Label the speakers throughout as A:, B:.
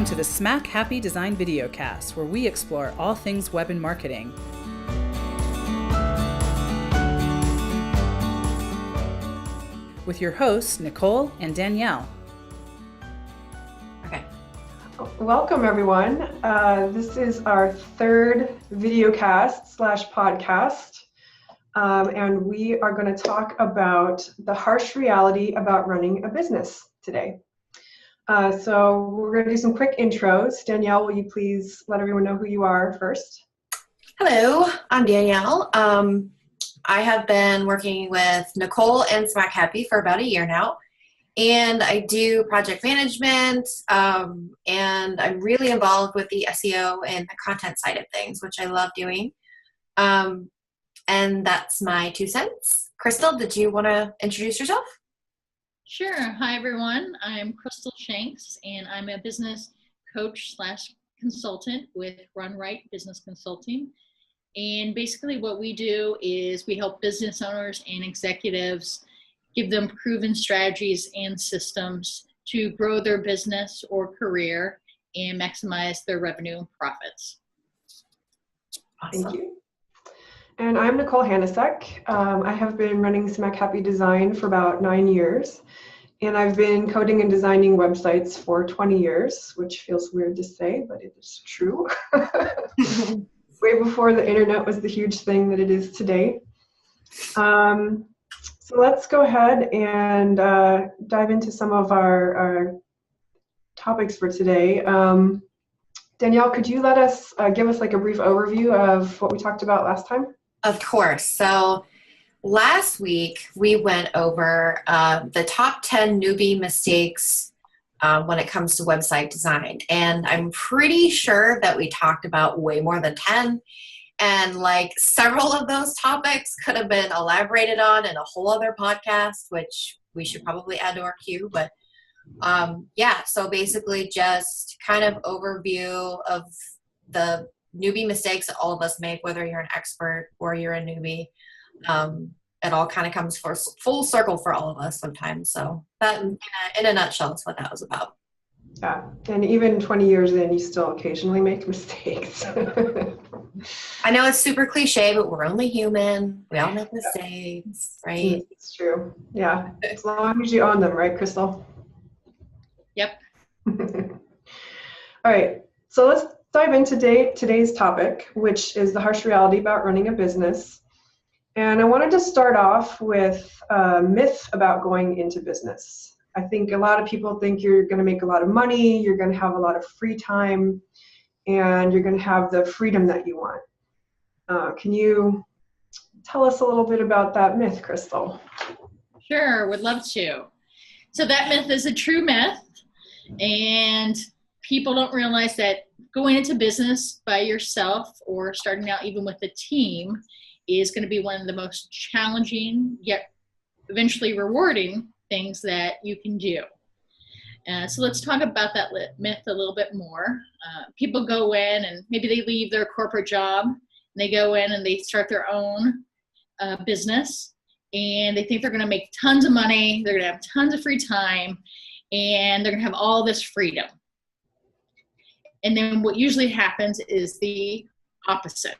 A: Welcome to the Smack Happy Design Videocast, where we explore all things web and marketing. With your hosts, Nicole and Danielle.
B: Okay.
C: Welcome, everyone. This is our third videocast / podcast. And we are going to talk about the harsh reality about running a business today. So we're going to do some quick intros. Danielle, will you please let everyone know who you are first?
B: Hello, I'm Danielle. I have been working with Nicole and Smack Happy for about a year now. And I do project management, and I'm really involved with the SEO and the content side of things, which I love doing. And that's my 2 cents. Crystal, did you want to introduce yourself?
D: Sure. Hi, everyone. I'm Crystal Shanks, and I'm a business coach / consultant with Run Right Business Consulting. And basically what we do is we help business owners and executives, give them proven strategies and systems to grow their business or career and maximize their revenue and profits.
B: Awesome.
C: Thank you. And I'm Nicole Hanasek. I have been running Smack Happy Design for about 9 years. And I've been coding and designing websites for 20 years, which feels weird to say, but it is true. Way before the internet was the huge thing that it is today. So let's go ahead and dive into some of our topics for today. Danielle, could you let us give us like a brief overview of what we talked about last time?
B: Of course. So last week we went over the top 10 newbie mistakes when it comes to website design. And I'm pretty sure that we talked about way more than 10. And like several of those topics could have been elaborated on in a whole other podcast, which we should probably add to our queue. But yeah, so basically just kind of overview of the newbie mistakes that all of us make, whether you're an expert or you're a newbie. It all kind of comes full circle for all of us sometimes. So that in a nutshell is what that was about.
C: Yeah, and even 20 years in, you still occasionally make mistakes.
B: I know it's super cliche, but we're only human. We all make mistakes, right?
C: It's true. Yeah, as long as you own them, right, Crystal?
D: Yep.
C: All right, so let's dive into today's topic, which is the harsh reality about running a business. And I wanted to start off with a myth about going into business. I think a lot of people think you're going to make a lot of money, you're going to have a lot of free time, and you're going to have the freedom that you want. Can you tell us a little bit about that myth, Crystal?
D: Sure. Would love to. So that myth is a true myth. And people don't realize that going into business by yourself or starting out even with a team is going to be one of the most challenging yet eventually rewarding things that you can do. So let's talk about that myth a little bit more. People go in and maybe they leave their corporate job and they go in and they start their own business and they think they're going to make tons of money, they're going to have tons of free time, and they're going to have all this freedom. And then what usually happens is the opposite.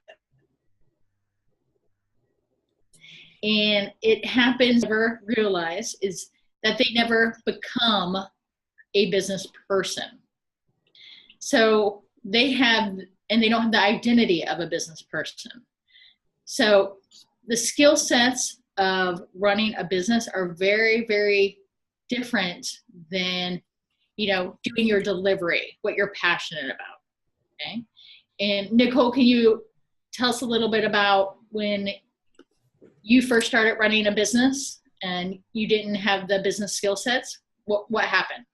D: And it happens, never realize, is that they never become a business person. So they don't have the identity of a business person. So the skill sets of running a business are very, very different than, doing your delivery, what you're passionate about. Okay. And Nicole, can you tell us a little bit about when you first started running a business and you didn't have the business skill sets? What happened?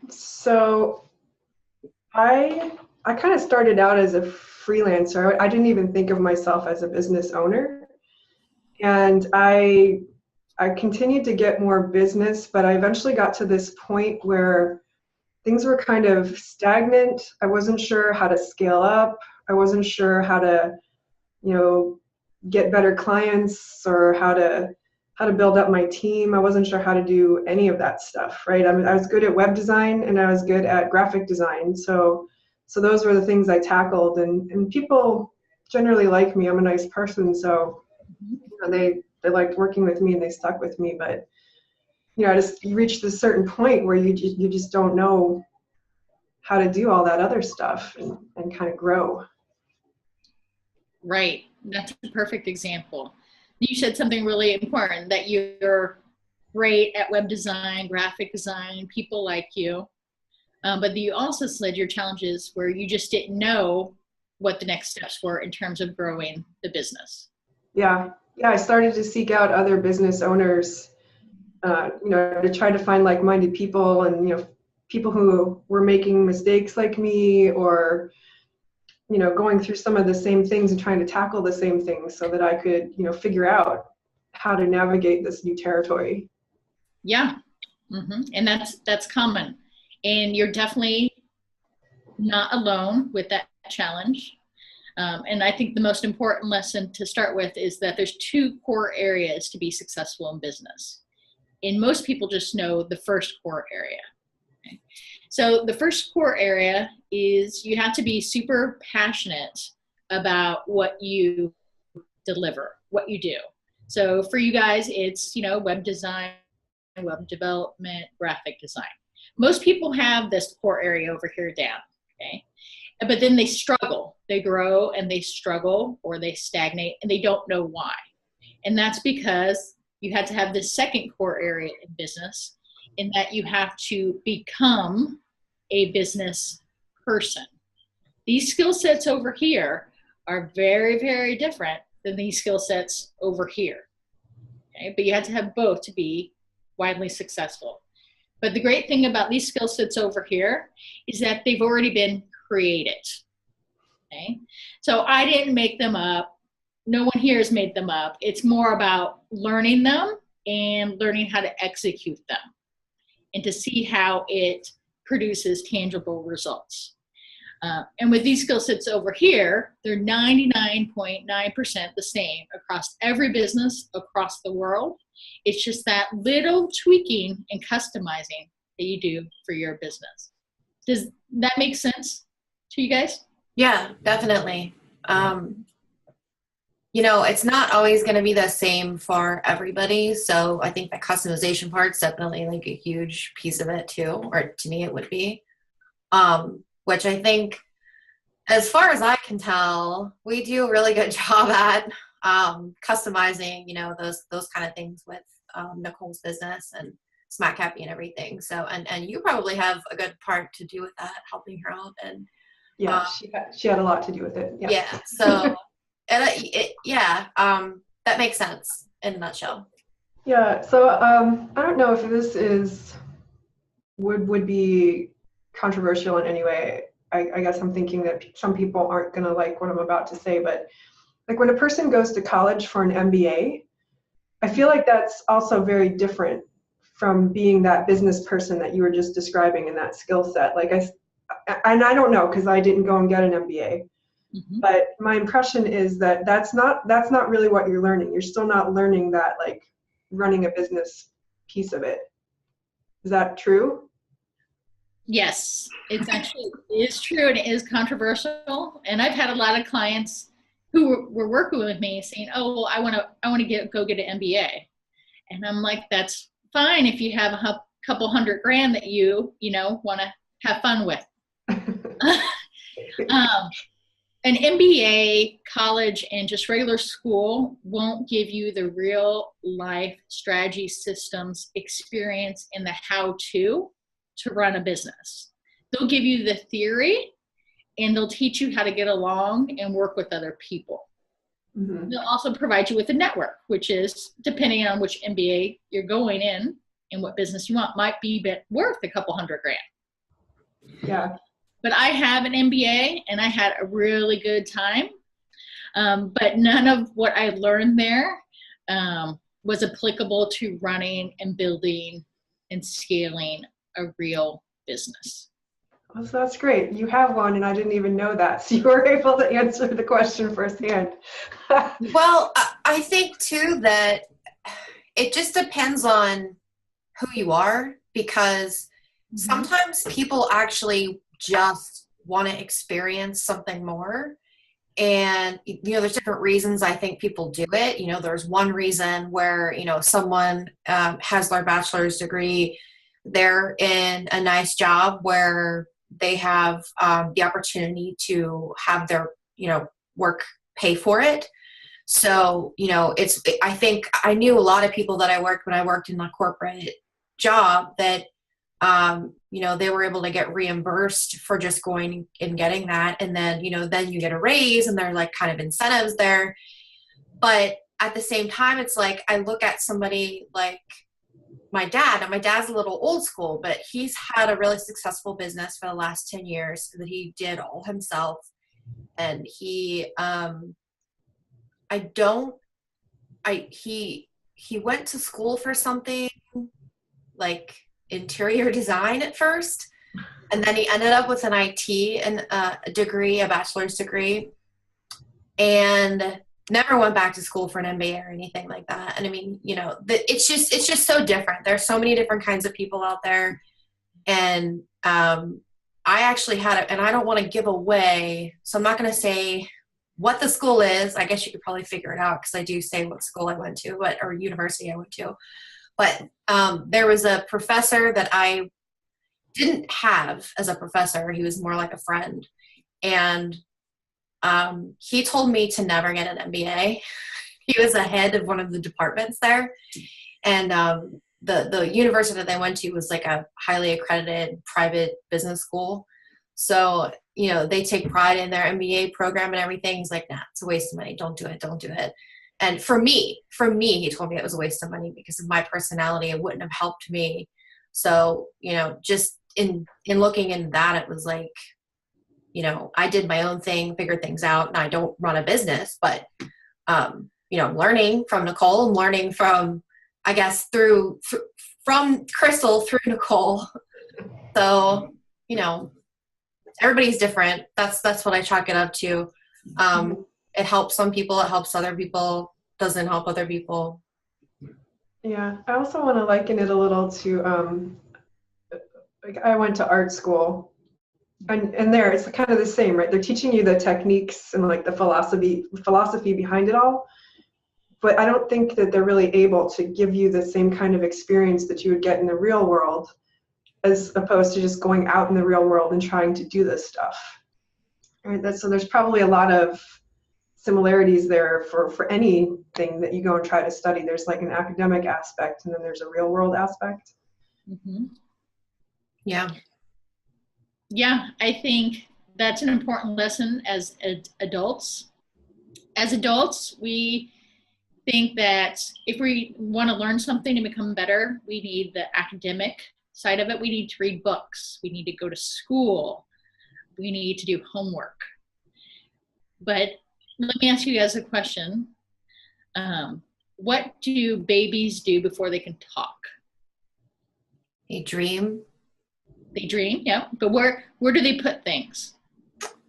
C: So I kind of started out as a freelancer. I didn't even think of myself as a business owner. And I continued to get more business, but I eventually got to this point where things were kind of stagnant. I wasn't sure how to scale up. I wasn't sure how to, get better clients or how to to build up my team. I wasn't sure how to do any of that stuff, right? I mean, I was good at web design and I was good at graphic design. So those were the things I tackled, and people generally like me. I'm a nice person, so they liked working with me and they stuck with me. But you reach this certain point where you just don't know how to do all that other stuff and kind of grow.
D: Right. That's a perfect example. You said something really important, that you're great at web design, graphic design, people like you. But you also said your challenges where you just didn't know what the next steps were in terms of growing the business.
C: Yeah. I started to seek out other business owners, to try to find like-minded people, and, people who were making mistakes like me, or, going through some of the same things and trying to tackle the same things, so that I could, figure out how to navigate this new territory.
D: Yeah. Mm-hmm. And that's common. And you're definitely not alone with that challenge. And I think the most important lesson to start with is that there's two core areas to be successful in business. And most people just know the first core area. Okay? So the first core area is you have to be super passionate about what you deliver, what you do. So for you guys, it's, web design, web development, graphic design. Most people have this core area over here down, okay? But then they struggle. They grow and they struggle, or they stagnate and they don't know why. And that's because you had to have this second core area in business, in that you have to become a business person. These skill sets over here are very, very different than these skill sets over here. Okay? But you had to have both to be widely successful. But the great thing about these skill sets over here is that they've already been created. Okay? So I didn't make them up. No one here has made them up. It's more about learning them and learning how to execute them, and to see how it produces tangible results. And with these skill sets over here, they're 99.9% the same across every business across the world. It's just that little tweaking and customizing that you do for your business. Does that make sense to you guys?
B: Yeah, definitely. It's not always going to be the same for everybody. So I think the customization part's definitely like a huge piece of it too, or to me it would be. Which I think, as far as I can tell, we do a really good job at customizing, those kind of things with Nicole's business and Smack Happy and everything. So, and you probably have a good part to do with that, helping her out. And
C: yeah, she had a lot to do with it. Yeah.
B: So, that makes sense in a nutshell.
C: Yeah. So I don't know if this would be controversial in any way. I guess I'm thinking that some people aren't going to like what I'm about to say, but like when a person goes to college for an MBA, I feel like that's also very different from being that business person that you were just describing in that skill set. Like I don't know, because I didn't go and get an MBA, but my impression is that that's not really what you're learning. You're still not learning that, like, running a business piece of it. Is that true?
D: Yes, it is true, and it is controversial. And I've had a lot of clients who were working with me saying, "Oh, well, I want to go get an MBA," and I'm like, "That's fine if you have a couple $100,000 that you want to have fun with." An MBA, college, and just regular school won't give you the real life strategy, systems, experience, and the how-to run a business. They'll give you the theory, and they'll teach you how to get along and work with other people. Mm-hmm. They'll also provide you with a network, which is, depending on which MBA you're going in and what business you want, might be worth a couple $100,000.
C: Yeah.
D: But I have an MBA, and I had a really good time. But none of what I learned there was applicable to running and building and scaling a real business.
C: Well, so that's great. You have one, and I didn't even know that. So you were able to answer the question firsthand.
B: Well, I think too that it just depends on who you are, because sometimes people actually just want to experience something more. And, there's different reasons I think people do it. There's one reason where, someone has their bachelor's degree, they're in a nice job where they have the opportunity to have their, work pay for it. So, I think I knew a lot of people that when I worked in a corporate job that, they were able to get reimbursed for just going and getting that. And then, then you get a raise, and there are like kind of incentives there. But at the same time, it's like, I look at somebody like my dad, and my dad's a little old school, but he's had a really successful business for the last 10 years that he did all himself. And he went to school for something like interior design at first, and then he ended up with an IT and a bachelor's degree, and never went back to school for an MBA or anything like that. And I mean, it's just so different. There's so many different kinds of people out there, and I actually had it, and I don't want to give away, so I'm not going to say what the school is. I guess you could probably figure it out, because I do say what school I went to, or university I went to. But there was a professor that I didn't have as a professor. He was more like a friend. And he told me to never get an MBA. He was the head of one of the departments there. And the university that they went to was like a highly accredited private business school. So, they take pride in their MBA program and everything. He's like, nah, it's a waste of money. Don't do it. And for me, he told me it was a waste of money because of my personality. It wouldn't have helped me. So, just in looking into that, it was like, I did my own thing, figured things out, and I don't run a business, but, I'm learning from Nicole, and learning from, I guess, from Crystal through Nicole. So, everybody's different. That's what I chalk it up to. It helps some people, it helps other people, doesn't help other people.
C: Yeah, I also want to liken it a little to, like I went to art school, and there it's kind of the same, right? They're teaching you the techniques and like the philosophy behind it all, but I don't think that they're really able to give you the same kind of experience that you would get in the real world, as opposed to just going out in the real world and trying to do this stuff. Right? So there's probably a lot of similarities there for anything that you go and try to study. There's like an academic aspect, and then there's a real world aspect.
D: Mm-hmm.
B: Yeah.
D: Yeah, I think that's an important lesson as adults. As adults, we think that if we want to learn something and become better, we need the academic side of it. We need to read books. We need to go to school. We need to do homework. But let me ask you guys a question. What do babies do before they can talk?
B: They dream.
D: They dream, yeah. But where do they put things?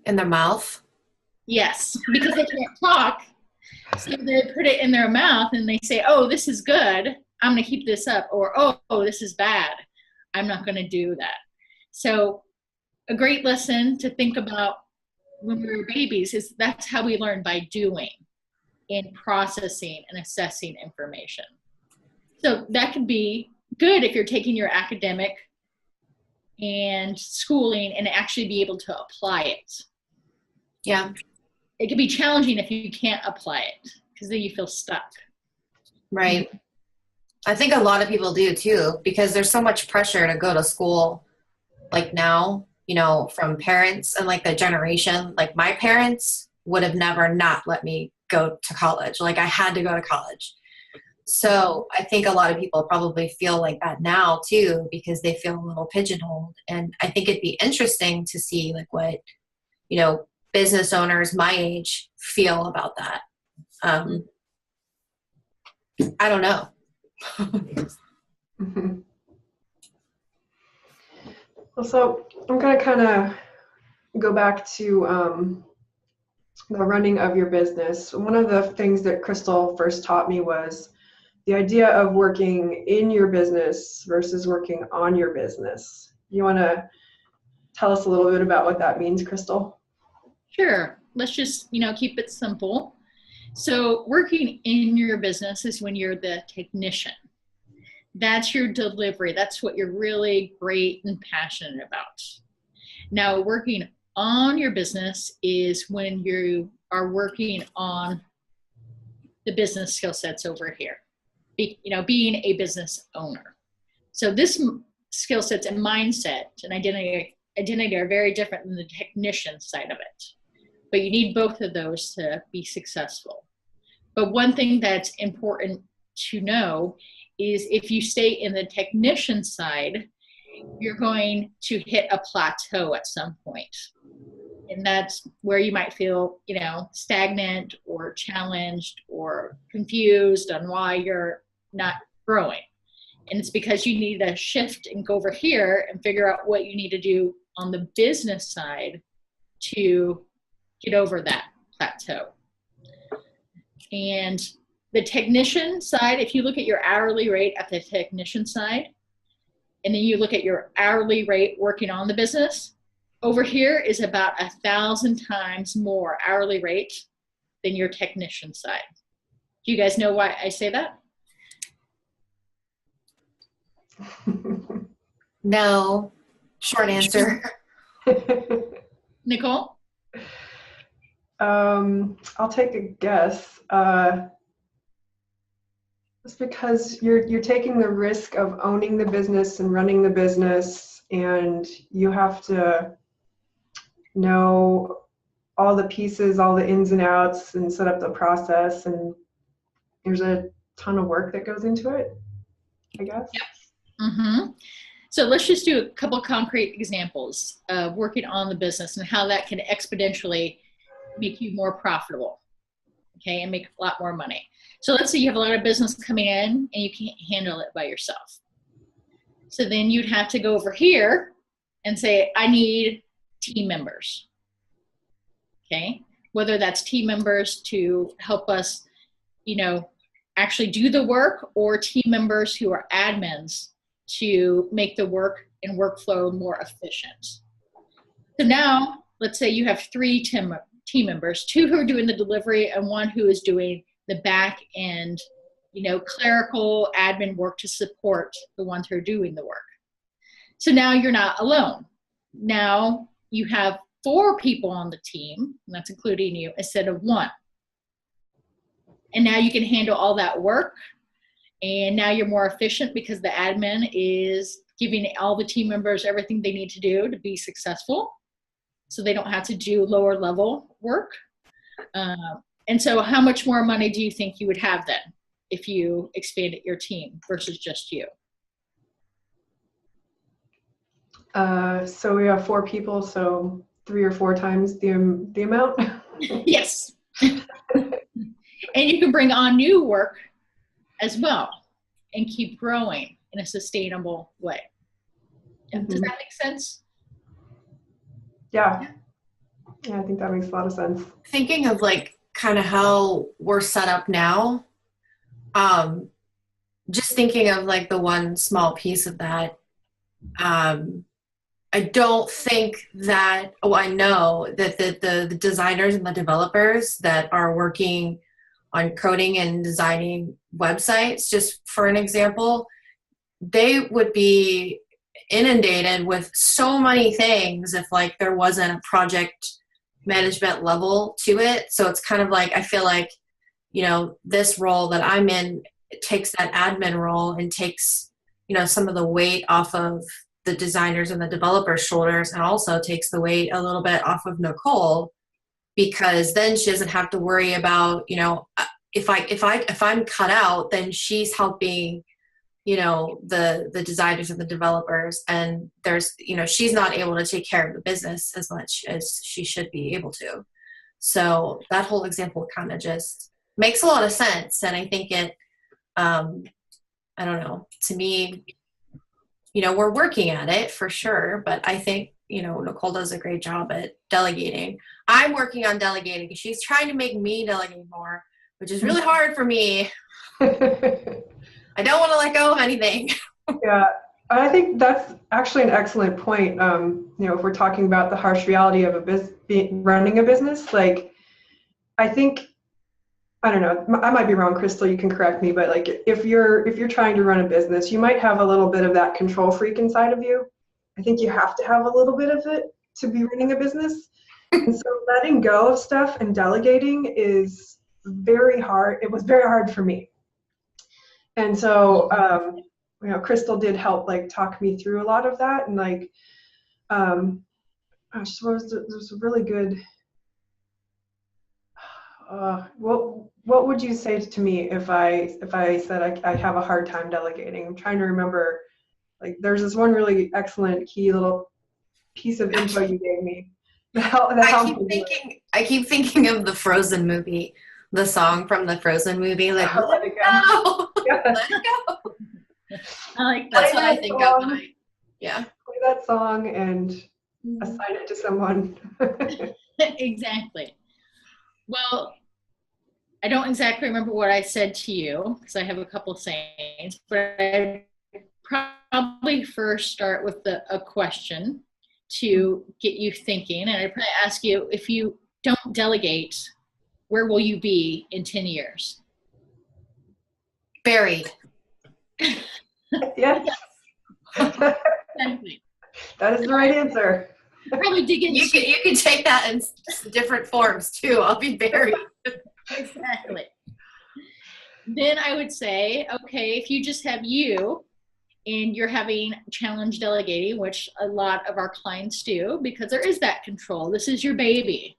B: In their mouth.
D: Yes, because they can't talk. So they put it in their mouth and they say, oh, this is good. I'm going to keep this up. Or, oh, this is bad. I'm not going to do that. So a great lesson to think about when we were babies is that's how we learn, by doing and processing and assessing information. So that could be good if you're taking your academic and schooling and actually be able to apply it.
B: Yeah.
D: It can be challenging if you can't apply it, because then you feel stuck.
B: Right. I think a lot of people do too, because there's so much pressure to go to school like now, from parents and like the generation. Like my parents would have never not let me go to college. Like I had to go to college. So I think a lot of people probably feel like that now too, because they feel a little pigeonholed. And I think it'd be interesting to see like what, business owners my age feel about that. I don't know.
C: Mm-hmm. Well, so I'm going to kind of go back to the running of your business. One of the things that Crystal first taught me was the idea of working in your business versus working on your business. You want to tell us a little bit about what that means, Crystal?
D: Sure. Let's just, keep it simple. So working in your business is when you're the technician. That's your delivery. That's what you're really great and passionate about. Now, working on your business is when you are working on the business skill sets over here, being a business owner. So this skill sets and mindset and identity are very different than the technician side of it. But you need both of those to be successful. But one thing that's important to know is if you stay in the technician side, you're going to hit a plateau at some point. And that's where you might feel, stagnant or challenged or confused on why you're not growing. And it's because you need to shift and go over here and figure out what you need to do on the business side to get over that plateau. And the technician side, if you look at your hourly rate at the technician side, and then you look at your hourly rate working on the business, over here is about 1,000 times more hourly rate than your technician side. Do you guys know why I say that?
B: No. Short answer.
D: Nicole?
C: I'll take a guess. It's because you're taking the risk of owning the business and running the business, and you have to know all the pieces, all the ins and outs, and set up the process. And there's a ton of work that goes into it, I guess.
D: Yep. Mm-hmm. So let's just do a couple of concrete examples of working on the business and how that can exponentially make you more profitable, okay, and make a lot more money. So let's say you have a lot of business coming in and you can't handle it by yourself. So then you'd have to go over here and say, I need team members, okay? Whether that's team members to help us, actually do the work, or team members who are admins to make the work and workflow more efficient. So now, let's say you have 3 team members, 2 who are doing the delivery and 1 who is doing the back end, clerical admin work to support the ones who are doing the work. So now you're not alone. Now you have 4 people on the team, and that's including you, instead of 1. And now you can handle all that work. And now you're more efficient because the admin is giving all the team members everything they need to do to be successful. So they don't have to do lower level work. And so how much more money do you think you would have then if you expanded your team versus just you?
C: So we have 4 people, so 3 or 4 times the amount?
D: Yes. And you can bring on new work as well and keep growing in a sustainable way.
C: Mm-hmm.
D: Does that make sense?
C: Yeah, I think that makes a lot of sense.
B: Thinking of kind of how we're set up now, just thinking of the one small piece of that, I don't think that, I know that the designers and the developers that are working on coding and designing websites, just for an example, they would be inundated with so many things if there wasn't a project management level to it. So it's kind of I feel this role that I'm in, it takes that admin role and takes, some of the weight off of the designers and the developers' shoulders, and also takes the weight a little bit off of Nicole, because then she doesn't have to worry about, if I'm cut out, then she's helping, the designers and the developers, and there's, she's not able to take care of the business as much as she should be able to. So that whole example kind of just makes a lot of sense. And I think it, I don't know, to me, we're working at it for sure, but I think, Nicole does a great job at delegating. I'm working on delegating because she's trying to make me delegate more, which is really hard for me. I don't want to let go of anything.
C: Yeah, I think that's actually an excellent point. If we're talking about the harsh reality of running a business, like I think, I don't know, I might be wrong, Crystal, you can correct me, but like if you're trying to run a business, you might have a little bit of that control freak inside of you. I think you have to have a little bit of it to be running a business. And so letting go of stuff and delegating is very hard. It was very hard for me. And so, Crystal did help like talk me through a lot of that. And like, there's a really good, what would you say to me if I said I have a hard time delegating? I'm trying to remember, like there's this one really excellent key little piece of info you gave me.
B: I keep thinking of the Frozen movie, the song from the Frozen movie, like
C: Let it go.
B: let it go.
D: I like that.
B: That's what I think of. Yeah.
C: Play that song and assign it to someone.
D: Exactly. Well, I don't exactly remember what I said to you because I have a couple sayings, but I probably first start with a question to get you thinking. And I'd probably ask you, if you don't delegate, where will you be in 10 years?
B: Buried.
C: Yes.
D: Exactly.
C: That is the right answer.
D: Probably dig into
B: You can take that in different forms too. I'll be buried.
D: Exactly. Then I would say, okay, if you just have you and you're having challenge delegating, which a lot of our clients do, because there is that control. This is your baby.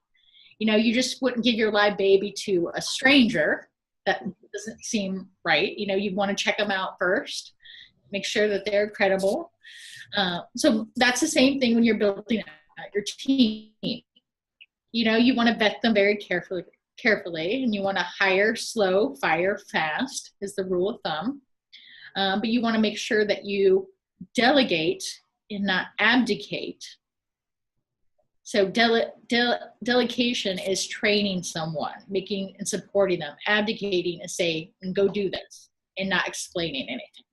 D: You just wouldn't give your live baby to a stranger. That doesn't seem right. You'd want to check them out first, make sure that they're credible. So that's the same thing when you're building out your team. You want to vet them very carefully, and you want to hire slow, fire fast is the rule of thumb. But you want to make sure that you delegate and not abdicate. So delegation is training someone, making and supporting them. Abdicating is say, and go do this, and not explaining anything.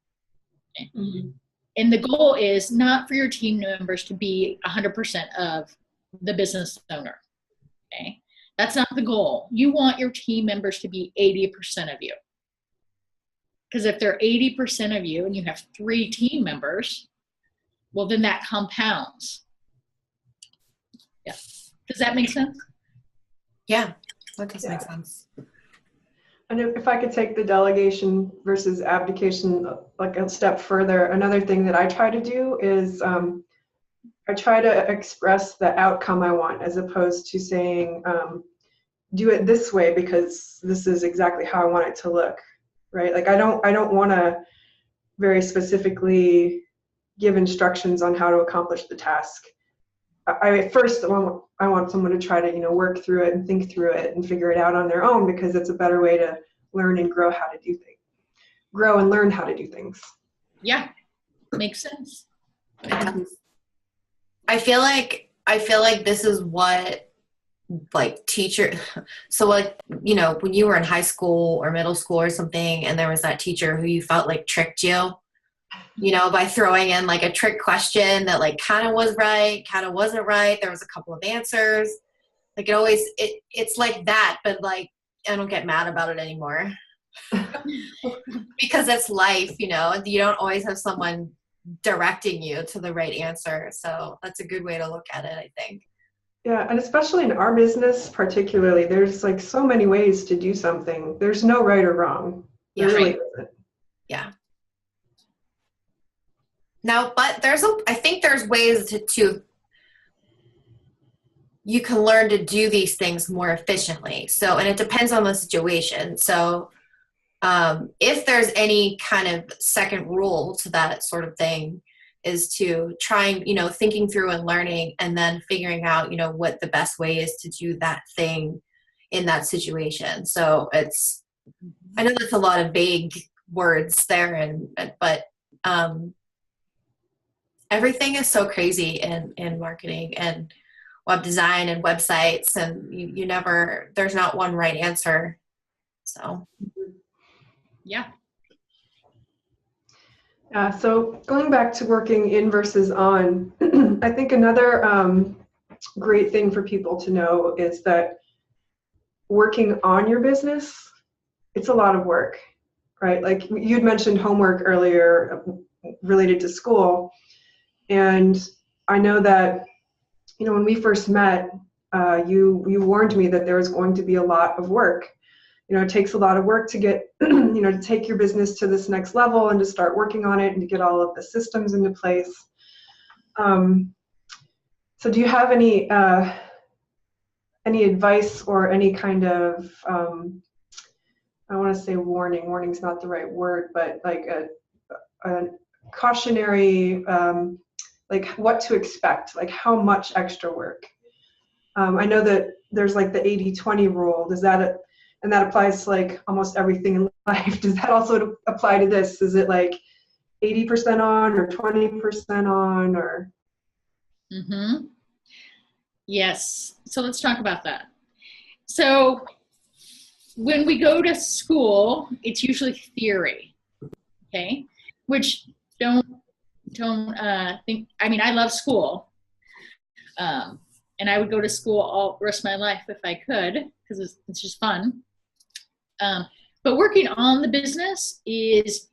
D: Okay? Mm-hmm. And the goal is not for your team members to be 100% of the business owner. Okay? That's not the goal. You want your team members to be 80% of you. Because if they're 80% of you and you have 3 team members, well, then that compounds. Yeah. Does that make sense?
B: Yeah, that does make sense.
C: And if I could take the delegation versus abdication like a step further, another thing that I try to do is I try to express the outcome I want, as opposed to saying, do it this way because this is exactly how I want it to look, right? Like I don't want to very specifically give instructions on how to accomplish the task. I want someone to try to work through it and think through it and figure it out on their own, because it's a better way to learn and grow and learn how to do things.
D: Yeah, makes sense.
B: I feel like this is what like teacher. So like when you were in high school or middle school or something, and there was that teacher who you felt like tricked you. By throwing in like a trick question that like kind of was right, kind of wasn't right. There was a couple of answers. Like it's like that, but like I don't get mad about it anymore because it's life, you don't always have someone directing you to the right answer. So that's a good way to look at it, I think.
C: Yeah, and especially in our business particularly, there's like so many ways to do something. There's no right or wrong. There really isn't.
B: Yeah. Now, but I think there's ways to you can learn to do these things more efficiently. So, and it depends on the situation. So, if there's any kind of second rule to that sort of thing, is to trying, thinking through and learning, and then figuring out, what the best way is to do that thing in that situation. So I know that's a lot of vague words there, but everything is so crazy in marketing and web design and websites, and there's not one right answer. So
D: yeah.
C: So going back to working in versus on, I think another great thing for people to know is that working on your business, it's a lot of work, right? Like you'd mentioned homework earlier related to school. And I know that, when we first met, you warned me that there was going to be a lot of work. It takes a lot of work to get, to take your business to this next level and to start working on it and to get all of the systems into place. So do you have any advice or any kind of, I want to say warning's not the right word, but like a cautionary, like what to expect, like how much extra work? I know that there's like the 80-20 rule. And that applies to like almost everything in life. Does that also apply to this? Is it like 80% on or 20% on or?
D: Mm-hmm. Yes. So let's talk about that. So when we go to school, it's usually theory, okay? Which don't think, I love school. And I would go to school all the rest of my life if I could, because it's just fun. But working on the business is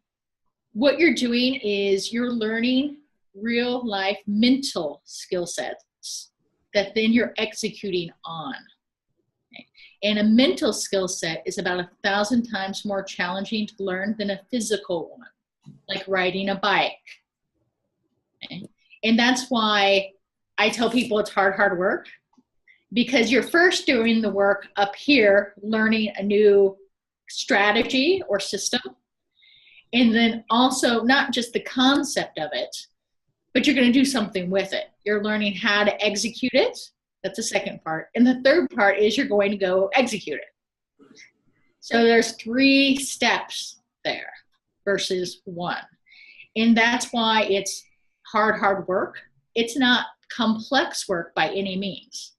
D: what you're doing is you're learning real life mental skill sets that then you're executing on. Okay? And a mental skill set is about 1,000 times more challenging to learn than a physical one, like riding a bike. Okay? And that's why I tell people it's hard work, because you're first doing the work up here, learning a new strategy or system, and then also not just the concept of it, but you're going to do something with it. You're learning how to execute it. That's the second part. And the third part is you're going to go execute it. So there's 3 steps there versus 1. And that's why it's hard work. It's not complex work by any means.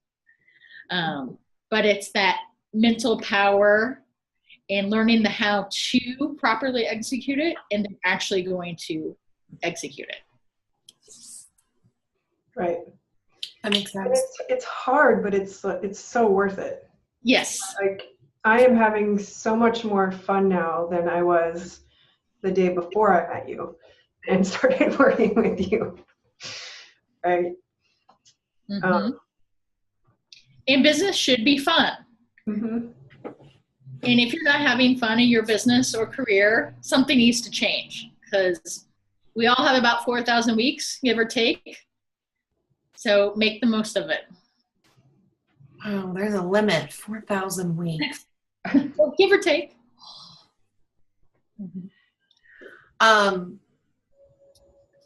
D: But it's that mental power and learning the how to properly execute it and then actually going to execute it.
C: Right.
B: That makes sense.
C: It's hard, but it's so worth it.
D: Yes.
C: Like I am having so much more fun now than I was the day before I met you and started working with you. Right.
D: Mm-hmm. And business should be fun.
C: Mm-hmm.
D: And if you're not having fun in your business or career, something needs to change, because we all have about 4,000 weeks, give or take. So make the most of it.
B: Oh, there's a limit, 4,000 weeks.
D: Well, give or take.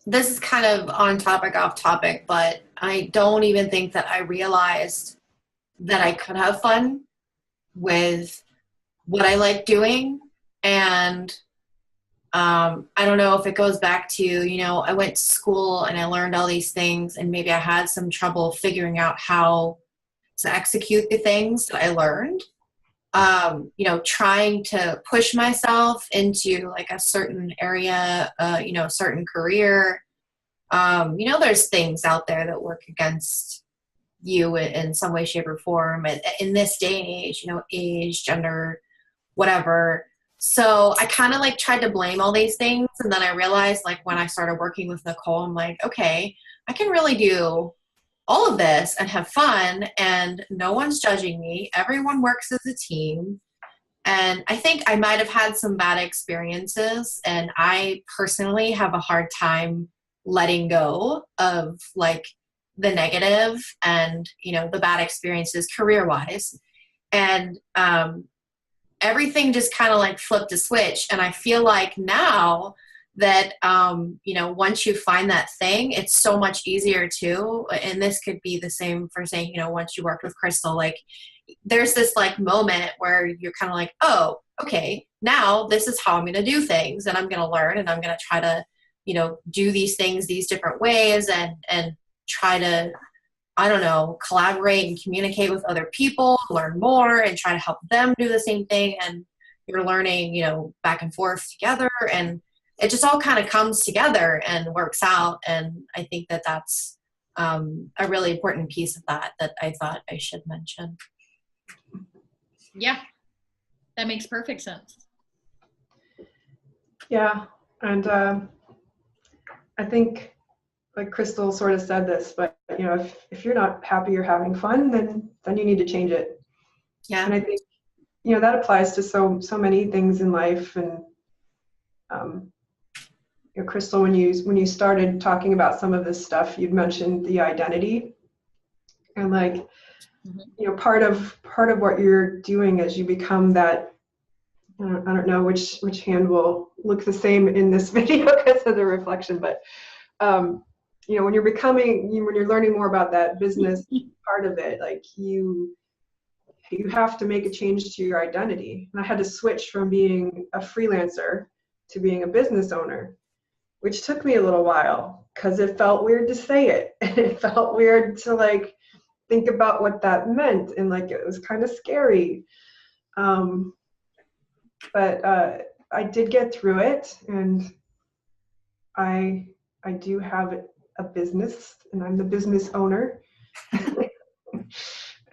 B: This is kind of on topic, off topic, but I don't even think that I realized that I could have fun with what I like doing. And I don't know if it goes back to, I went to school and I learned all these things, and maybe I had some trouble figuring out how to execute the things that I learned. Trying to push myself into like a certain area, a certain career. There's things out there that work against you in some way, shape, or form. In this day and age, age, gender, whatever. So I kind of like tried to blame all these things. And then I realized like when I started working with Nicole, I'm like, okay, I can really do all of this and have fun, and no one's judging me. Everyone works as a team. And I think I might have had some bad experiences, and I personally have a hard time letting go of like the negative and, the bad experiences career-wise. And everything just kind of like flipped a switch. And I feel like now that, once you find that thing, it's so much easier too. And this could be the same for saying, once you worked with Crystal, like there's this like moment where you're kind of like, oh, okay, now this is how I'm going to do things, and I'm going to learn, and I'm going to try to, do these things these different ways, and try to, collaborate and communicate with other people, learn more, and try to help them do the same thing. And you're learning, back and forth together. And it just all kind of comes together and works out. And I think that that's a really important piece of that I thought I should mention.
D: Yeah, that makes perfect sense.
C: Yeah, and I think, like Crystal sort of said this, but you know, if you're not happy or having fun, then you need to change it.
B: Yeah.
C: And I think, you know, that applies to so many things in life. And you know, Crystal, when you started talking about some of this stuff, you'd mentioned the identity, and like, you know, part of what you're doing as you become that. I don't know which hand will look the same in this video because of the reflection, but you know, when you're learning more about that business part of it, like you have to make a change to your identity. And I had to switch from being a freelancer to being a business owner, which took me a little while because it felt weird to say it. And it felt weird to like think about what that meant, and like it was kind of scary. But I did get through it, and I do have a business, and I'm the business owner,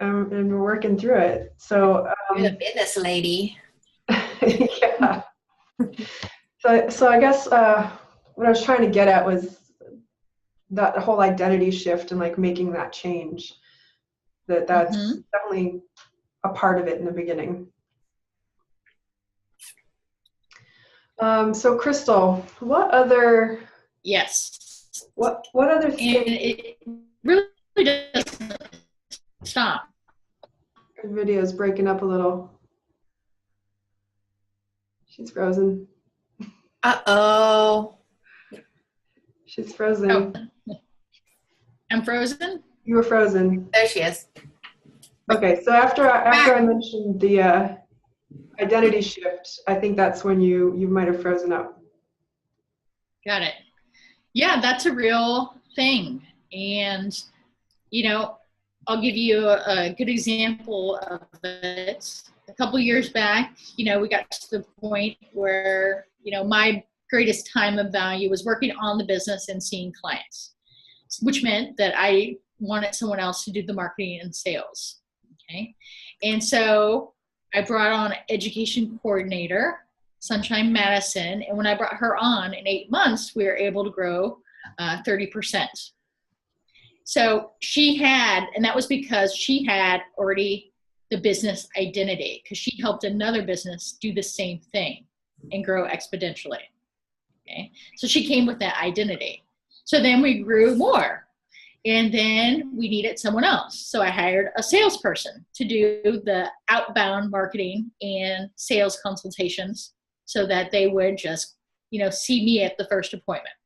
C: and we're working through it. So
B: You're the business lady.
C: yeah. So I guess what I was trying to get at was that whole identity shift and like making that change. That's definitely a part of it in the beginning. So Crystal, what other what other things?
D: And it really doesn't stop.
C: Your video is breaking up a little. She's frozen.
B: Uh-oh.
C: She's frozen.
D: Oh. I'm frozen?
C: You were frozen.
B: There she is.
C: Okay, so after I mentioned the identity shift, I think that's when you might have frozen up.
D: Got it. Yeah, that's a real thing. And, you know, I'll give you a good example of it. A couple years back, you know, we got to the point where, you know, my greatest time of value was working on the business and seeing clients, which meant that I wanted someone else to do the marketing and sales. Okay. And so I brought on an education coordinator, Sunshine Madison. And when I brought her on in 8 months, we were able to grow 30%. So she had, and that was because she had already the business identity, because she helped another business do the same thing and grow exponentially. Okay. So she came with that identity. So then we grew more. And then we needed someone else. So I hired a salesperson to do the outbound marketing and sales consultations so that they would just, you know, see me at the first appointment.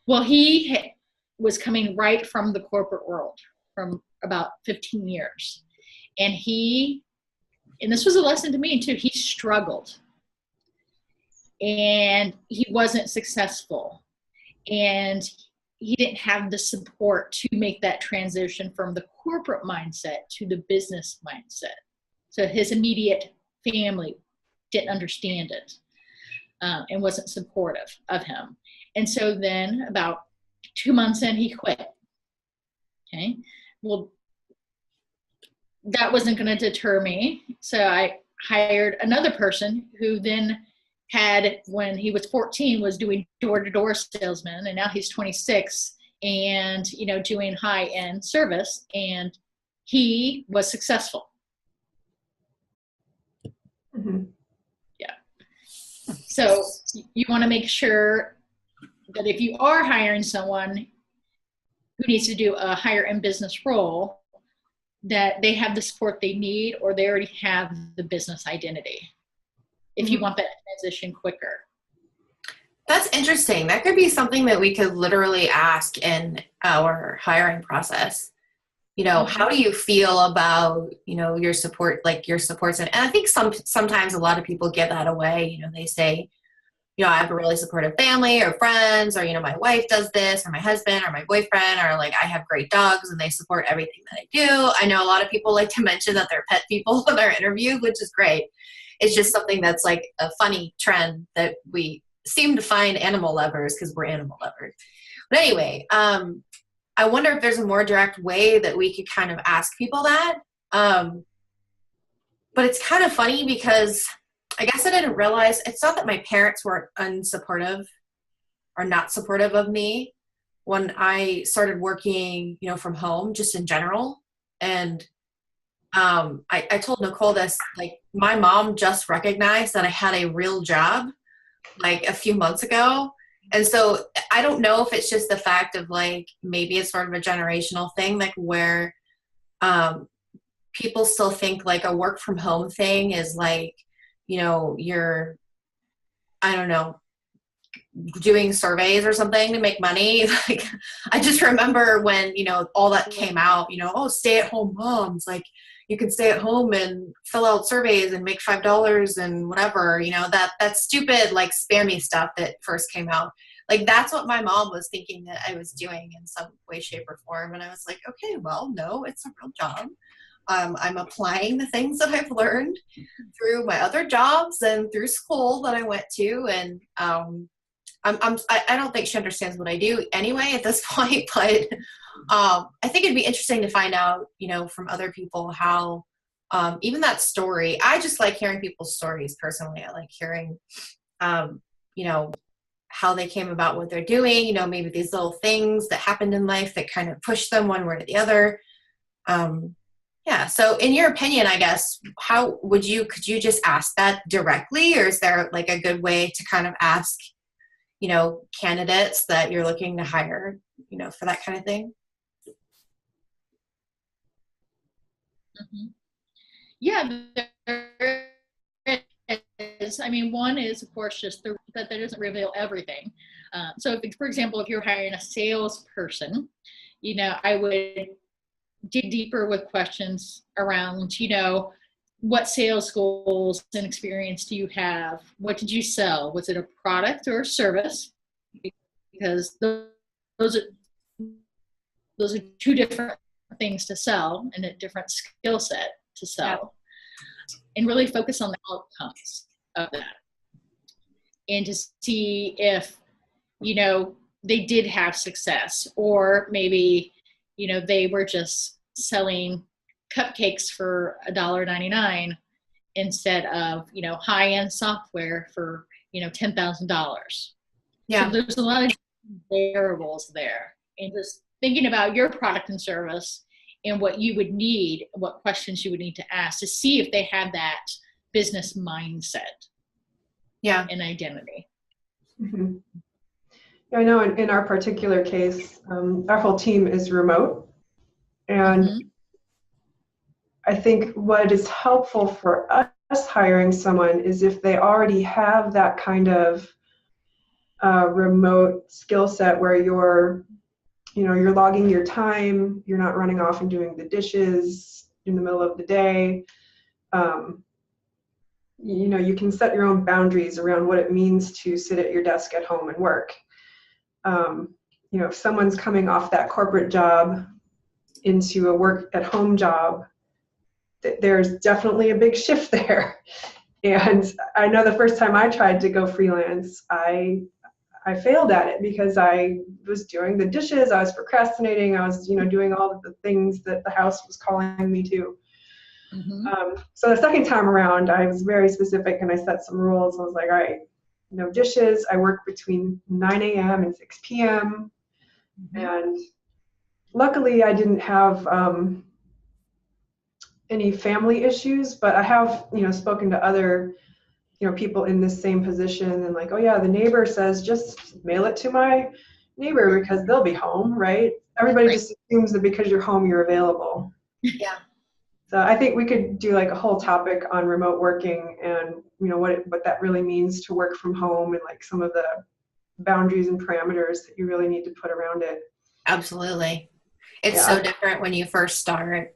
D: Well, he was coming right from the corporate world from about 15 years. And this was a lesson to me too, he struggled. And he wasn't successful. And he didn't have the support to make that transition from the corporate mindset to the business mindset. So his immediate family didn't understand it and wasn't supportive of him. And so then about 2 months in, he quit. Okay. Well, that wasn't going to deter me. So I hired another person who then had, when he was 14, was doing door-to-door salesman, and now he's 26 and, you know, doing high-end service, and he was successful.
C: Mm-hmm.
D: Yeah. So you want to make sure that if you are hiring someone who needs to do a higher end business role, that they have the support they need, or they already have the business identity, if you want that transition quicker.
B: That's interesting. That could be something that we could literally ask in our hiring process. You know, how do you feel about, you know, your support, like your supports? And I think sometimes a lot of people give that away. You know, they say, you know, I have a really supportive family or friends, or, you know, my wife does this, or my husband or my boyfriend, or like I have great dogs and they support everything that I do. I know a lot of people like to mention that they're pet people in their interview, which is great. It's just something that's like a funny trend that we seem to find animal lovers because we're animal lovers. But anyway, I wonder if there's a more direct way that we could kind of ask people that. But it's kind of funny because I guess I didn't realize, it's not that my parents were unsupportive or not supportive of me when I started working, from home, just in general. And I told Nicole this, like, my mom just recognized that I had a real job like a few months ago. And so I don't know if it's just the fact of, like, maybe it's sort of a generational thing, like where people still think like a work from home thing is like, you're, I don't know, doing surveys or something to make money. Like, I just remember when, all that came out, stay at home moms, like, you can stay at home and fill out surveys and make $5 and whatever, that stupid, like, spammy stuff that first came out. Like, that's what my mom was thinking that I was doing in some way, shape, or form. And I was like, okay, well, no, it's a real job. I'm applying the things that I've learned through my other jobs and through school that I went to. And I don't think she understands what I do anyway at this point, but I think it'd be interesting to find out, from other people how, even that story, I just like hearing people's stories personally. I like hearing, how they came about what they're doing, maybe these little things that happened in life that kind of push them one way or the other. Yeah. So in your opinion, I guess, could you just ask that directly, or is there like a good way to kind of ask, candidates that you're looking to hire, for that kind of thing?
D: Mm-hmm. Yeah, there is. I mean, one is, of course, just that doesn't reveal everything. So, for example, if you're hiring a salesperson, I would dig deeper with questions around, what sales goals and experience do you have? What did you sell? Was it a product or a service? Because those are two different things to sell and a different skill set to sell. And really focus on the outcomes of that. And to see if, they did have success, or maybe, they were just selling cupcakes for $1.99 instead of, high-end software for, $10,000.
B: Yeah.
D: So there's a lot of variables there. And just thinking about your product and service and what you would need, what questions you would need to ask to see if they have that business mindset.
B: Yeah.
D: And identity.
C: Mm-hmm. I know in our particular case, our whole team is remote. And
D: Mm-hmm.
C: I think what is helpful for us hiring someone is if they already have that kind of remote skill set where you're logging your time, you're not running off and doing the dishes in the middle of the day. You can set your own boundaries around what it means to sit at your desk at home and work. If someone's coming off that corporate job into a work at home job, there's definitely a big shift there. And I know the first time I tried to go freelance, I failed at it because I was doing the dishes, I was procrastinating, I was, doing all of the things that the house was calling me to. Mm-hmm. So the second time around, I was very specific and I set some rules. I was like, all right, no dishes. I work between 9 a.m. and 6 p.m. Mm-hmm. And luckily I didn't have any family issues, but I have, spoken to other, people in this same position and like, oh yeah, the neighbor says just mail it to my neighbor because they'll be home, right? Everybody just assumes that because you're home, you're available.
B: Yeah.
C: So I think we could do like a whole topic on remote working and, what that really means to work from home and like some of the boundaries and parameters that you really need to put around it.
B: Absolutely. It's so different when you first start.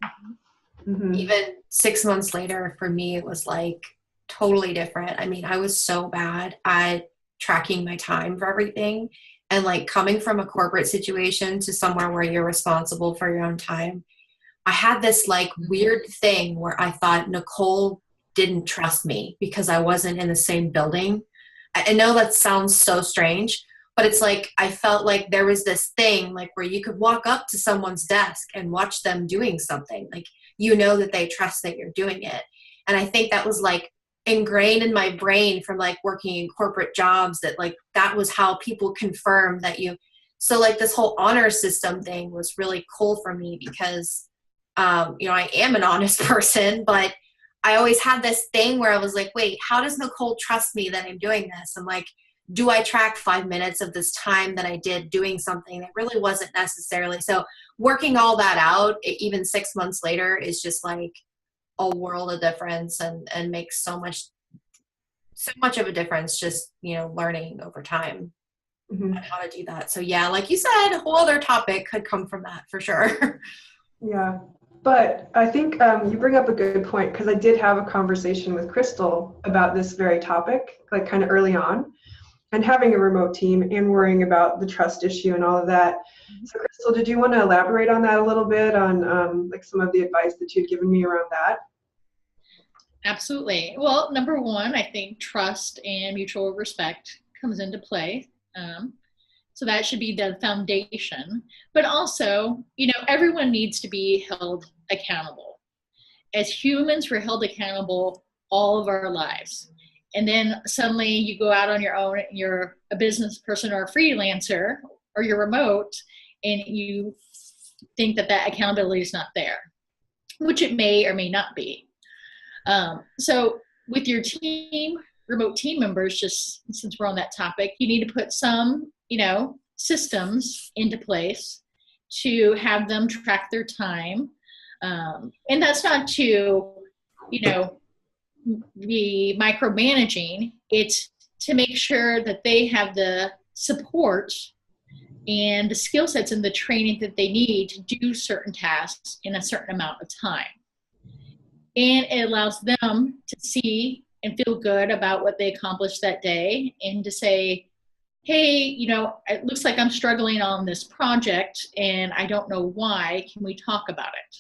B: Mm-hmm. Even 6 months later, for me, it was like totally different. I mean, I was so bad at tracking my time for everything. And like coming from a corporate situation to somewhere where you're responsible for your own time, I had this like weird thing where I thought Nicole didn't trust me because I wasn't in the same building I know that sounds so strange, but it's like I felt like there was this thing like where you could walk up to someone's desk and watch them doing something. Like, you know that they trust that you're doing it. And I think that was like ingrained in my brain from like working in corporate jobs, that like that was how people confirm that you. So like this whole honor system thing was really cool for me because, you know, I am an honest person, but I always had this thing where I was like, wait, how does Nicole trust me that I'm doing this? I'm like, do I track 5 minutes of this time that I did doing something that really wasn't necessarily? So working all that out, even 6 months later, is just like a world of difference, and makes so much of a difference, just, you know, learning over time how to do that. So yeah, like you said, a whole other topic could come from that for sure.
C: Yeah, but I think you bring up a good point, because I did have a conversation with Crystal about this very topic, like kind of early on, and having a remote team and worrying about the trust issue and all of that. So Crystal, did you want to elaborate on that a little bit, on like some of the advice that you'd given me around that?
D: Absolutely. Well, number one, I think trust and mutual respect comes into play. So that should be the foundation. But also, you know, everyone needs to be held accountable. As humans, we're held accountable all of our lives. And then suddenly you go out on your own, and you're a business person or a freelancer, or you're remote, and you think that that accountability is not there, which it may or may not be. So with your team, remote team members, just since we're on that topic, you need to put some, you know, systems into place to have them track their time. And that's not to, you know, be micromanaging. It's to make sure that they have the support and the skill sets and the training that they need to do certain tasks in a certain amount of time. And it allows them to see and feel good about what they accomplished that day, and to say, hey, you know, it looks like I'm struggling on this project and I don't know why. Can we talk about it?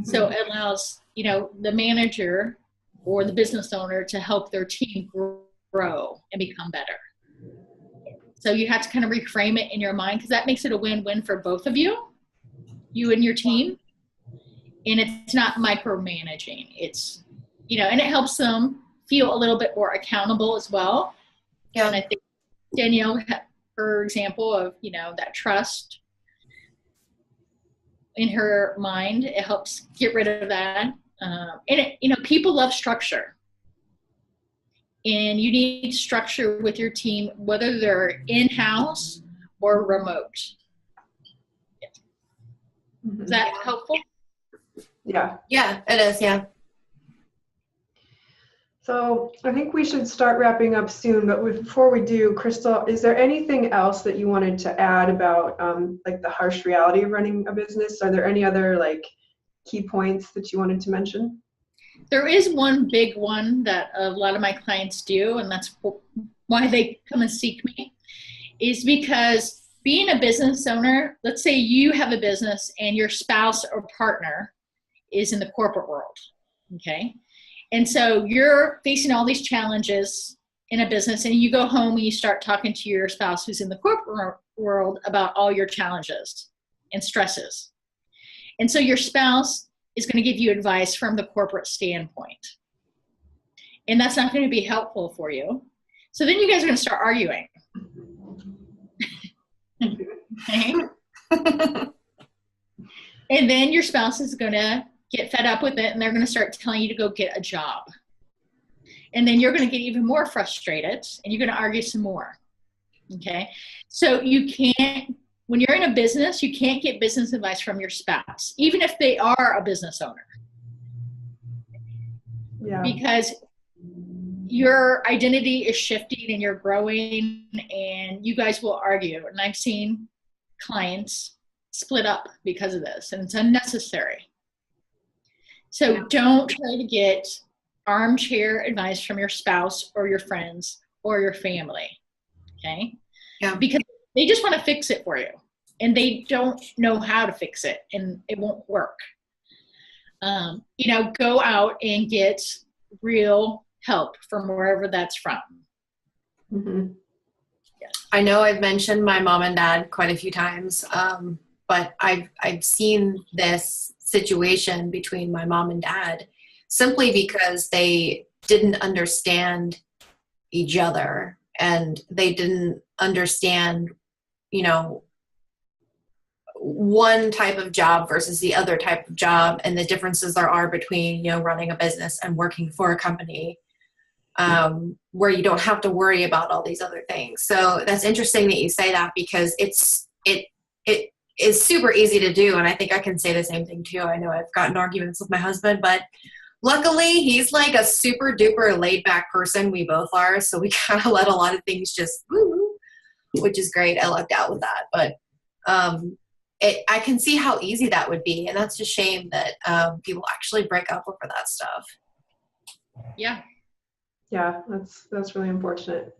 D: So it allows, you know, the manager or the business owner to help their team grow and become better. So you have to kind of reframe it in your mind, because that makes it a win-win for both of you and your team. And it's not micromanaging. It's, you know, and it helps them feel a little bit more accountable as well. Yeah. And I think Danielle, her example of, you know, that trust in her mind, it helps get rid of that. And it, you know, people love structure, and you need structure with your team, whether they're in-house or remote. Yeah. Is that helpful?
C: Yeah.
B: Yeah, it is. Yeah.
C: So I think we should start wrapping up soon, but before we do, Crystal, is there anything else that you wanted to add about like the harsh reality of running a business? Are there any other like key points that you wanted to mention?
D: There is one big one that a lot of my clients do, and that's why they come and seek me, is because being a business owner, let's say you have a business and your spouse or partner is in the corporate world, okay? And so you're facing all these challenges in a business, and you go home and you start talking to your spouse who's in the corporate world about all your challenges and stresses. And so your spouse is going to give you advice from the corporate standpoint. And that's not going to be helpful for you. So then you guys are going to start arguing. Okay? And then your spouse is going to get fed up with it, and they're going to start telling you to go get a job. And then you're going to get even more frustrated, and you're going to argue some more. Okay? So you can't, when you're in a business, you can't get business advice from your spouse, even if they are a business owner. Yeah. Because your identity is shifting and you're growing, and you guys will argue. And I've seen clients split up because of this, and it's unnecessary. So don't try to get armchair advice from your spouse or your friends or your family, okay? Yeah. Because they just want to fix it for you, and they don't know how to fix it, and it won't work. You know, go out and get real help from wherever that's from.
C: Mm-hmm.
B: I know I've mentioned my mom and dad quite a few times, but I've seen this situation between my mom and dad simply because they didn't understand each other, and they didn't understand, you know, one type of job versus the other type of job, and the differences there are between, you know, running a business and working for a company, where you don't have to worry about all these other things. So that's interesting that you say that, because it is super easy to do. And I think I can say the same thing too. I know I've gotten arguments with my husband, but luckily he's like a super duper laid back person. We both are. So we kind of let a lot of things just woo, which is great. I lucked out with that. But I can see how easy that would be. And that's a shame that people actually break up over that stuff.
D: Yeah.
C: Yeah, that's really unfortunate.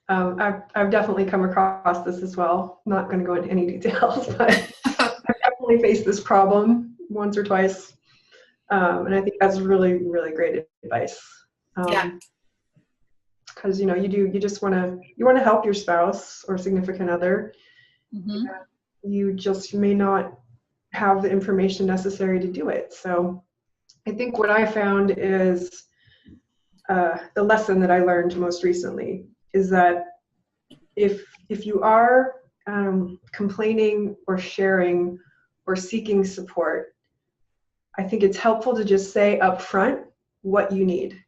C: I've definitely come across this as well. Not going to go into any details, but I've definitely faced this problem once or twice, and I think that's really, really great advice.
B: Yeah.
C: Because you just want to help your spouse or significant other.
D: Mm-hmm.
C: You just may not have the information necessary to do it. So I think what I found is the lesson that I learned most recently is that if you are complaining or sharing or seeking support, I think it's helpful to just say up front what you need.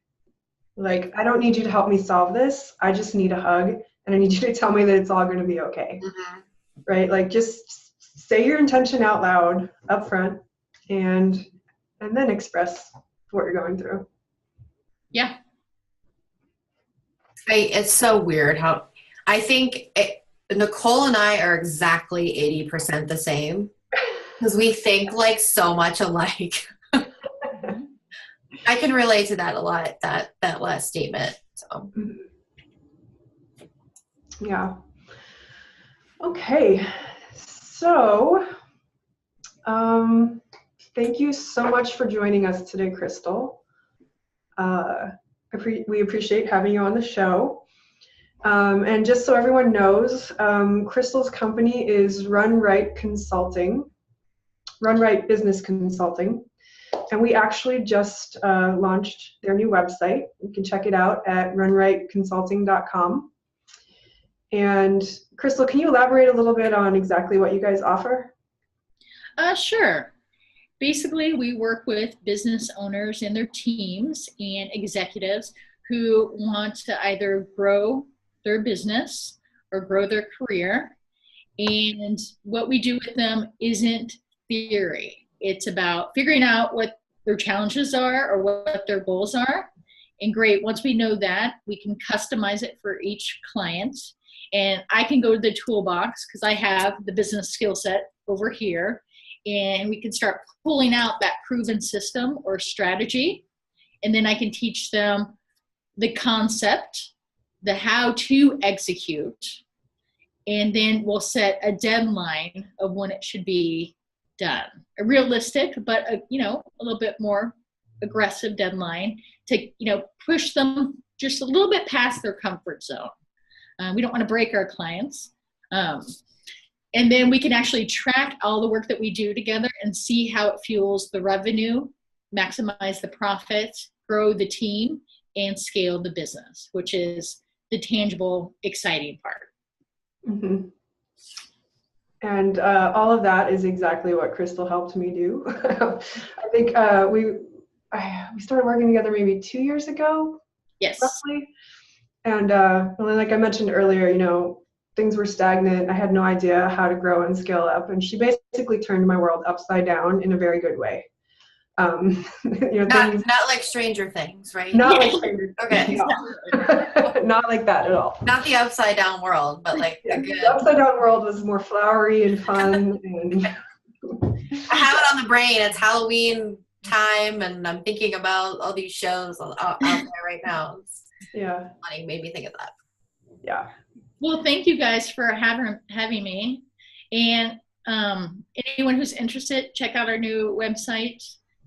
C: Like, I don't need you to help me solve this. I just need a hug, and I need you to tell me that it's all going to be okay.
B: Mm-hmm.
C: Right? Like, just say your intention out loud up front, and then express what you're going through.
D: Yeah.
B: It's so weird how I think Nicole and I are exactly 80% the same, because we think like so much alike. I can relate to that a lot, that last statement. So
C: yeah. Okay. So thank you so much for joining us today, Crystal. We appreciate having you on the show. And just so everyone knows, Crystal's company is Run Right Business Consulting. And we actually just launched their new website. You can check it out at runrightconsulting.com. And Crystal, can you elaborate a little bit on exactly what you guys offer?
D: Sure. Basically, we work with business owners and their teams and executives who want to either grow their business or grow their career. And what we do with them isn't theory. It's about figuring out what their challenges are or what their goals are. And great, once we know that, we can customize it for each client. And I can go to the toolbox because I have the business skill set over here. And we can start pulling out that proven system or strategy. And then I can teach them the concept, the how to execute, and then we'll set a deadline of when it should be done. A realistic, but a little bit more aggressive deadline to push them just a little bit past their comfort zone. We don't want to break our clients. And then we can actually track all the work that we do together and see how it fuels the revenue, maximize the profits, grow the team, and scale the business, which is the tangible, exciting part.
C: Mm-hmm. And all of that is exactly what Crystal helped me do. I think we started working together maybe 2 years ago.
D: Yes.
C: Roughly. And like I mentioned earlier, things were stagnant. I had no idea how to grow and scale up. And she basically turned my world upside down in a very good way.
B: Not like Stranger Things, right?
C: Not like Stranger Things.
B: Okay.
C: No. Not like that at all.
B: Not the upside down world, but like
C: the upside down world was more flowery and fun. And
B: I have it on the brain. It's Halloween time, and I'm thinking about all these shows out there right now.
C: Yeah.
B: Funny, made me think of that.
C: Yeah.
D: Well, thank you guys for having me. And anyone who's interested, check out our new website,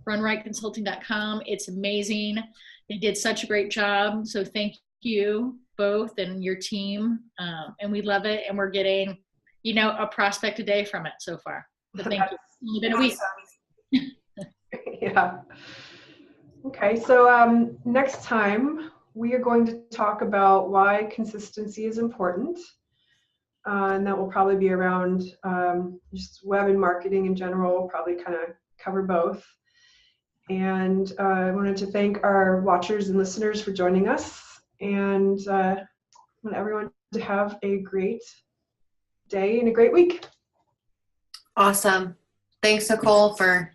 D: runrightconsulting.com. It's amazing. They did such a great job. So thank you both and your team. And we love it. And we're getting, a prospect a day from it so far. So thank you. It's only been a week.
C: Yeah. Okay, so next time we are going to talk about why consistency is important. And that will probably be around just web and marketing in general, probably kind of cover both. And I wanted to thank our watchers and listeners for joining us. And I want everyone to have a great day and a great week.
B: Awesome. Thanks, Nicole, for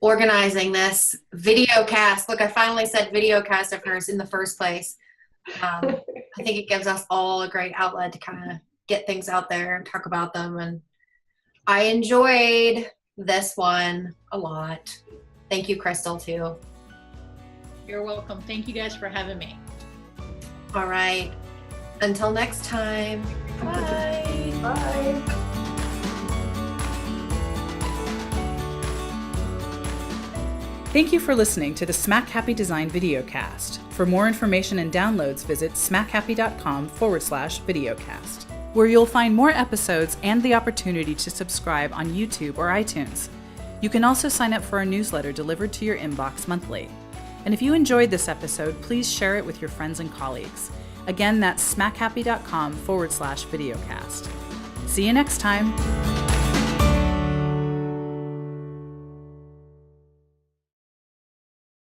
B: organizing this videocast. Look, I finally said videocast at first in the first place. I think it gives us all a great outlet to kind of get things out there and talk about them. And I enjoyed this one a lot. Thank you, Crystal, too.
D: You're welcome. Thank you guys for having me.
B: All right. Until next time. Bye.
C: Bye.
A: Thank you for listening to the Smack Happy Design Videocast. For more information and downloads, visit smackhappy.com/videocast, where you'll find more episodes and the opportunity to subscribe on YouTube or iTunes. You can also sign up for our newsletter delivered to your inbox monthly. And if you enjoyed this episode, please share it with your friends and colleagues. Again, that's smackhappy.com/videocast. See you next time.